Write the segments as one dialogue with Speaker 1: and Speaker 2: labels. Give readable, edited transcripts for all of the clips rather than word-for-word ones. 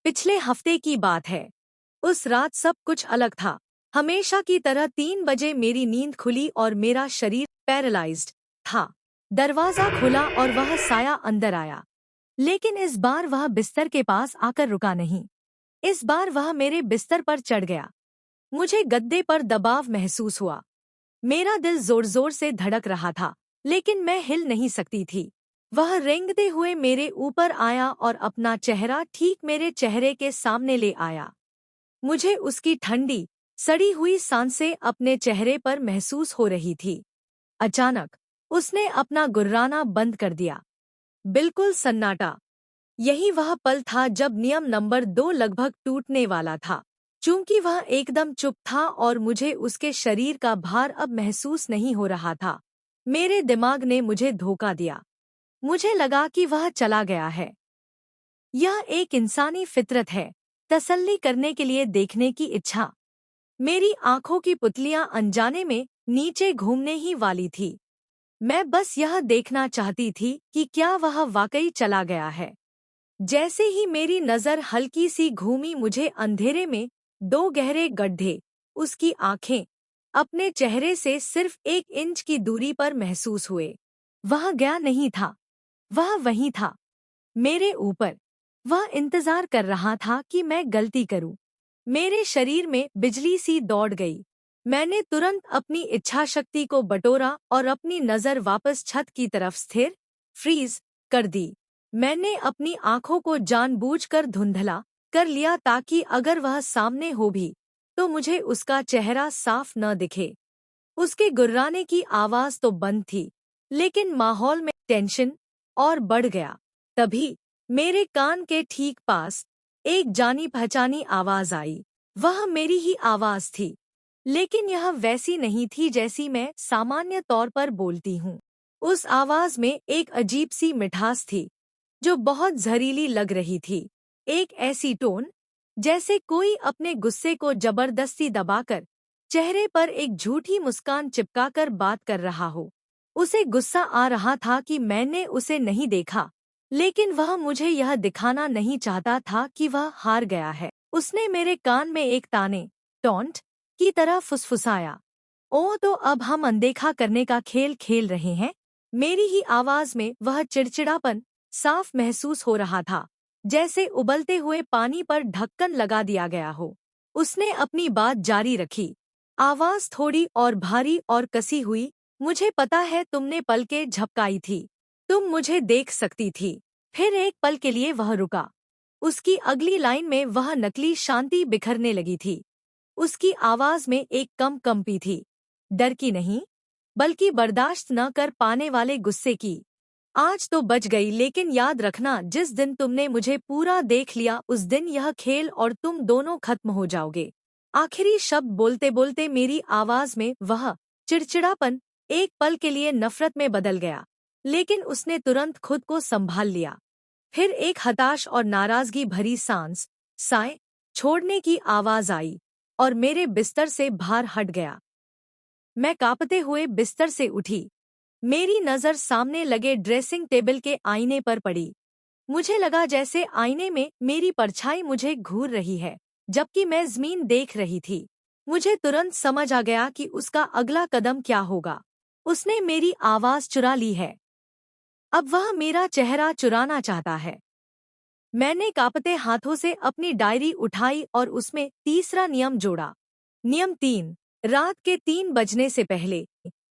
Speaker 1: पिछले हफ्ते की बात है। उस रात सब कुछ अलग था। हमेशा की तरह 3 बजे मेरी नींद खुली और मेरा शरीर पैरालाइज्ड था। दरवाजा खुला और वह साया अंदर आया। लेकिन इस बार वह बिस्तर के पास आकर रुका नहीं। इस बार वह मेरे बिस्तर पर चढ़ गया। मुझे गद्दे पर दबाव महसूस हुआ। मेरा दिल जोर जोर से धड़क रहा था, लेकिन मैं हिल नहीं सकती थी। वह रेंगते हुए मेरे ऊपर आया और अपना चेहरा ठीक मेरे चेहरे के सामने ले आया। मुझे उसकी ठंडी, सड़ी हुई सांसें अपने चेहरे पर महसूस हो रही थी। अचानक उसने अपना गुर्राना बंद कर दिया। बिल्कुल सन्नाटा। यही वह पल था जब नियम नंबर 2 लगभग टूटने वाला था। चूंकि वह एकदम चुप था और मुझे उसके शरीर का भार अब महसूस नहीं हो रहा था, मेरे दिमाग ने मुझे धोखा दिया। मुझे लगा कि वह चला गया है। यह एक इंसानी फितरत है, तसल्ली करने के लिए देखने की इच्छा। मेरी आंखों की पुतलियां अनजाने में नीचे घूमने ही वाली थी। मैं बस यह देखना चाहती थी कि क्या वह वाकई चला गया है। जैसे ही मेरी नजर हल्की सी घूमी, मुझे अंधेरे में 2 गहरे गड्ढे, उसकी आंखें, अपने चेहरे से सिर्फ 1 इंच की दूरी पर महसूस हुए। वह गया नहीं था, वह वहीं था, मेरे ऊपर। वह इंतजार कर रहा था कि मैं गलती करूं। मेरे शरीर में बिजली सी दौड़ गई। मैंने तुरंत अपनी इच्छा शक्ति को बटोरा और अपनी नजर वापस छत की तरफ स्थिर, फ्रीज कर दी। मैंने अपनी आंखों को जानबूझकर धुंधला कर लिया ताकि अगर वह सामने हो भी तो मुझे उसका चेहरा साफ न दिखे। उसके गुर्राने की आवाज तो बंद थी, लेकिन माहौल में टेंशन और बढ़ गया। तभी मेरे कान के ठीक पास एक जानी पहचानी आवाज आई। वह मेरी ही आवाज थी, लेकिन यह वैसी नहीं थी जैसी मैं सामान्य तौर पर बोलती हूँ। उस आवाज में एक अजीब सी मिठास थी जो बहुत जहरीली लग रही थी। एक ऐसी टोन जैसे कोई अपने गुस्से को जबरदस्ती दबाकर चेहरे पर एक झूठी मुस्कान चिपकाकर बात कर रहा हो। उसे गुस्सा आ रहा था कि मैंने उसे नहीं देखा, लेकिन वह मुझे यह दिखाना नहीं चाहता था कि वह हार गया है। उसने मेरे कान में एक ताने, टॉन्ट की तरह फुसफुसाया। ओ, तो अब हम अनदेखा करने का खेल खेल रहे हैं। मेरी ही आवाज में वह चिड़चिड़ापन साफ महसूस हो रहा था, जैसे उबलते हुए पानी पर ढक्कन लगा दिया गया हो। उसने अपनी बात जारी रखी, आवाज थोड़ी और भारी और कसी हुई। मुझे पता है तुमने पलकें झपकाई थी। तुम मुझे देख सकती थी। फिर एक पल के लिए वह रुका। उसकी अगली लाइन में वह नकली शांति बिखरने लगी थी। उसकी आवाज में एक कंपी थी, डर की नहीं, बल्कि बर्दाश्त न कर पाने वाले गुस्से की। आज तो बच गई, लेकिन याद रखना, जिस दिन तुमने मुझे पूरा देख लिया उस दिन यह खेल और तुम दोनों खत्म हो जाओगे। आखिरी शब्द बोलते बोलते मेरी आवाज में वह चिड़चिड़ापन एक पल के लिए नफरत में बदल गया, लेकिन उसने तुरंत खुद को संभाल लिया। फिर एक हताश और नाराजगी भरी सांस, साए छोड़ने की आवाज आई और मेरे बिस्तर से भार हट गया। मैं कांपते हुए बिस्तर से उठी। मेरी नज़र सामने लगे ड्रेसिंग टेबल के आईने पर पड़ी। मुझे लगा जैसे आईने में मेरी परछाई मुझे घूर रही है, जबकि मैं ज़मीन देख रही थी। मुझे तुरंत समझ आ गया कि उसका अगला कदम क्या होगा। उसने मेरी आवाज़ चुरा ली है। अब वह मेरा चेहरा चुराना चाहता है। मैंने कांपते हाथों से अपनी डायरी उठाई और उसमें तीसरा नियम जोड़ा। नियम 3, रात के 3 बजने से पहले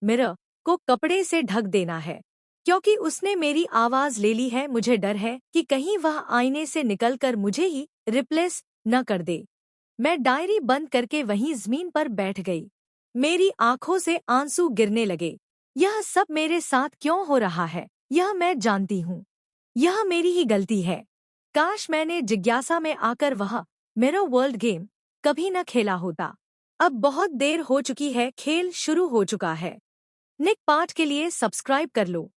Speaker 1: मिरर को कपड़े से ढक देना है। क्योंकि उसने मेरी आवाज ले ली है, मुझे डर है कि कहीं वह आईने से निकलकर मुझे ही रिप्लेस न कर दे। मैं डायरी बंद करके वहीं जमीन पर बैठ गई। मेरी आंखों से आंसू गिरने लगे। यह सब मेरे साथ क्यों हो रहा है, यह मैं जानती हूँ। यह मेरी ही गलती है। काश मैंने जिज्ञासा में आकर वह मिरर वर्ल्ड गेम कभी न खेला होता। अब बहुत देर हो चुकी है, खेल शुरू हो चुका है। निक पाठ के लिए सब्सक्राइब कर लो।